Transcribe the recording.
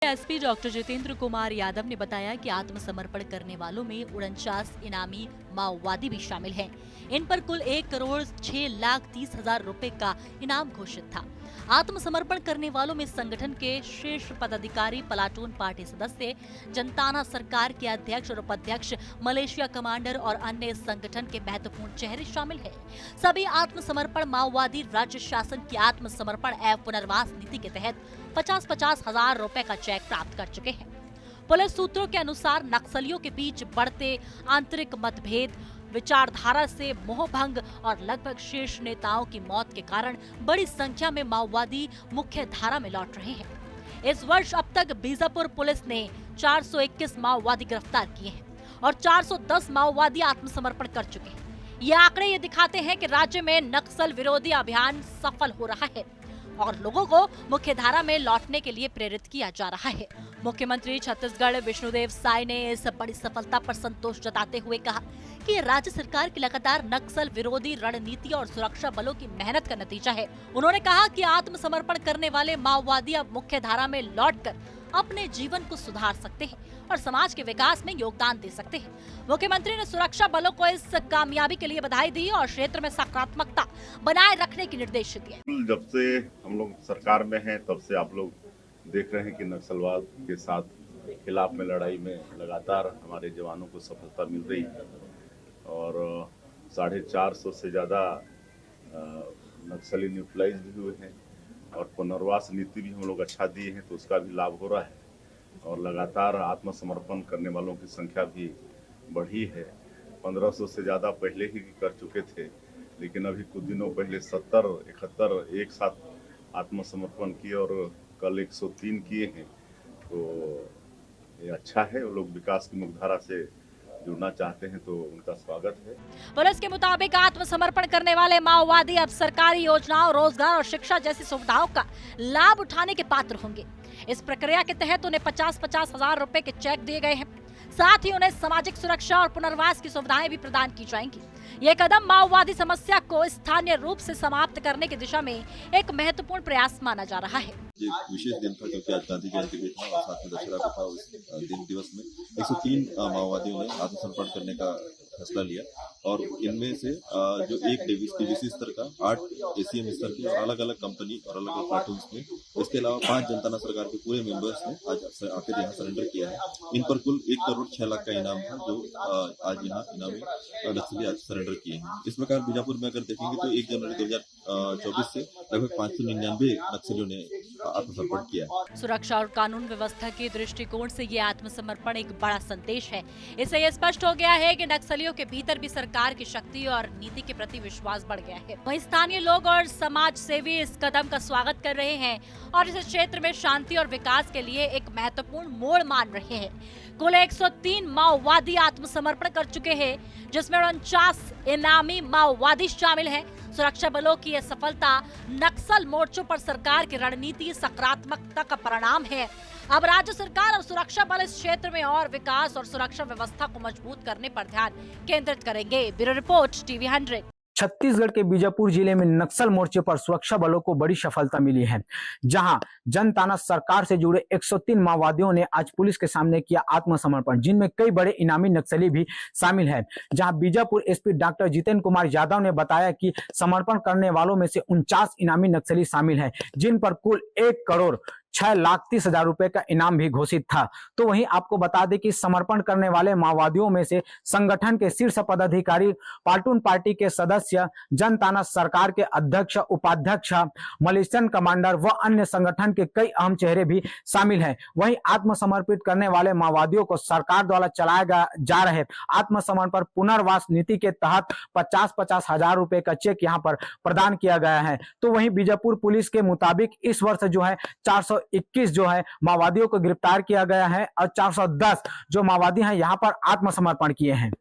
SP doctor Jitendra Kumar Yadav ने बताया कि आत्मसमर्पण करने वालों में 49 इनामी माओवादी भी शामिल हैं। इन पर कुल 1,06,30,000 रुपए का इनाम घोषित था। आत्मसमर्पण करने वालों में संगठन के शीर्ष पदाधिकारी, प्लाटून पार्टी सदस्य, जनताना सरकार के अध्यक्ष और उपाध्यक्ष, मलेशिया कमांडर और अन्य संगठन के महत्वपूर्ण चेहरे शामिल हैं। सभी आत्मसमर्पण माओवादी राज्य शासन की आत्मसमर्पण एवं पुनर्वास नीति के तहत 50-50 हजार रुपए का चेक प्राप्त कर चुके हैं। पुलिस सूत्रों के अनुसार नक्सलियों के बीच बढ़ते आंतरिक मतभेद, विचारधारा से मोहभंग और लगभग शीर्ष नेताओं की मौत के कारण बड़ी संख्या में माओवादी मुख्य धारा में लौट रहे हैं। इस वर्ष अब तक बीजापुर पुलिस ने 421 माओवादी गिरफ्तार किए हैं और 410 माओवादी आत्मसमर्पण कर चुके हैं। ये आंकड़े ये दिखाते हैं कि राज्य में नक्सल विरोधी अभियान सफल हो रहा है और लोगों को मुख्य धारा में लौटने के लिए प्रेरित किया जा रहा है। मुख्यमंत्री छत्तीसगढ़ विष्णुदेव साय ने इस बड़ी सफलता पर संतोष जताते हुए कहा कि ये राज्य सरकार की लगातार नक्सल विरोधी रणनीति और सुरक्षा बलों की मेहनत का नतीजा है। उन्होंने कहा कि आत्मसमर्पण करने वाले माओवादी अब मुख्य धारा में लौटकर अपने जीवन को सुधार सकते हैं और समाज के विकास में योगदान दे सकते हैं। मुख्यमंत्री ने सुरक्षा बलों को इस कामयाबी के लिए बधाई दी और क्षेत्र में सकारात्मकता बनाए रखने के निर्देश दिए। जब से हम लोग सरकार में हैं तब से आप लोग देख रहे हैं कि नक्सलवाद के साथ खिलाफ में लड़ाई में लगातार हमारे जवानों को सफलता मिल रही है और 450 से ज़्यादा नक्सली न्यूट्रलाइज भी हुए हैं और पुनर्वास नीति भी हम लोग अच्छा दिए हैं तो उसका भी लाभ हो रहा है और लगातार आत्मसमर्पण करने वालों की संख्या भी बढ़ी है। 1500 से ज़्यादा पहले ही कर चुके थे, लेकिन अभी कुछ दिनों पहले 70-71 एक साथ आत्मसमर्पण किए और कल 103 किए हैं। तो ये अच्छा है। वो लोग विकास की मुख्यधारा से जुड़ना चाहते हैं तो उनका स्वागत है। पुलिस के मुताबिक आत्मसमर्पण करने वाले माओवादी अब सरकारी योजनाओं, रोजगार और शिक्षा जैसी सुविधाओं का लाभ उठाने के पात्र होंगे। इस प्रक्रिया के तहत उन्हें 50-50 हजार रुपए के चेक दिए गए हैं। साथ ही उन्हें सामाजिक सुरक्षा और पुनर्वास की सुविधाएं भी प्रदान की जाएंगी। ये कदम माओवादी समस्या को स्थानीय रूप से समाप्त करने की दिशा में एक महत्वपूर्ण प्रयास माना जा रहा है। ये विशेष दिन था क्योंकि आज गांधी जयंती भी था और साथ में दशहरा भी था। उस दिन दिवस में 103 माओवादियों ने आत्मसमर्पण करने का फैसला लिया और इनमें से जो एक डीवीसी स्तर का 8 एसीएम स्तर के और अलग अलग कंपनी और अलग अलग प्लाटून्स में, इसके अलावा 5 जनताना सरकार के पूरे मेंबर्स ने आज आकर यहाँ सरेंडर किया है। इन पर कुल 1,06,00,000 का इनाम था जो आज यहाँ इनामी नक्सली आज सरेंडर किए हैं। इस प्रकार बीजापुर में अगर देखेंगे तो 1 जनवरी 2024 से लगभग 599 नक्सलियों ने आत्मसमर्पण किया है। सुरक्षा और कानून व्यवस्था के दृष्टिकोण से ये आत्मसमर्पण एक बड़ा संदेश है। इससे यह स्पष्ट हो गया है कि नक्सलियों के भीतर भी सरकार की शक्ति और नीति के प्रति विश्वास बढ़ गया है। वहीं स्थानीय लोग और समाज सेवी इस कदम का स्वागत कर रहे हैं और इस क्षेत्र में शांति और विकास के लिए एक महत्वपूर्ण मोड़ मान रहे हैं। कुल 103 माओवादी आत्मसमर्पण कर चुके हैं, जिसमें 49 इनामी माओवादी शामिल हैं। सुरक्षा बलों की यह सफलता नक्सल मोर्चों पर सरकार की रणनीति सकारात्मकता का परिणाम है। अब राज्य सरकार और सुरक्षा बल इस क्षेत्र में और विकास और सुरक्षा व्यवस्था को मजबूत करने पर ध्यान केंद्रित करेंगे। Bureau report TV 100। छत्तीसगढ़ के बीजापुर जिले में नक्सल मोर्चे पर सुरक्षा बलों को बड़ी सफलता मिली है, जहां जनताना सरकार से जुड़े 103 माओवादियों ने आज पुलिस के सामने किया आत्मसमर्पण, जिनमें कई बड़े इनामी नक्सली भी शामिल हैं। जहां बीजापुर एसपी डॉक्टर जितेंद्र कुमार यादव ने बताया कि समर्पण करने वालों में से 49 इनामी नक्सली शामिल हैं, जिन पर कुल 1,06,30,000 रुपए का इनाम भी घोषित था। तो वहीं आपको बता दें कि समर्पण करने वाले माओवादियों में से संगठन के शीर्ष पदाधिकारी, प्लाटून पार्टी के सदस्य, जनताना सरकार के अध्यक्ष, उपाध्यक्ष, मलेशियन कमांडर व अन्य संगठन के कई अहम चेहरे भी शामिल हैं। वहीं आत्मसमर्पित करने वाले माओवादियों को सरकार द्वारा चलाया जा रहे आत्मसमर्पण पुनर्वास नीति के तहत 50-50 हजार रुपए का चेक यहां पर प्रदान किया गया है। तो वहीं बीजापुर पुलिस के मुताबिक इस वर्ष जो है 421 जो है माओवादियों को गिरफ्तार किया गया है और 410 जो माओवादी हैं यहाँ पर आत्मसमर्पण किए हैं।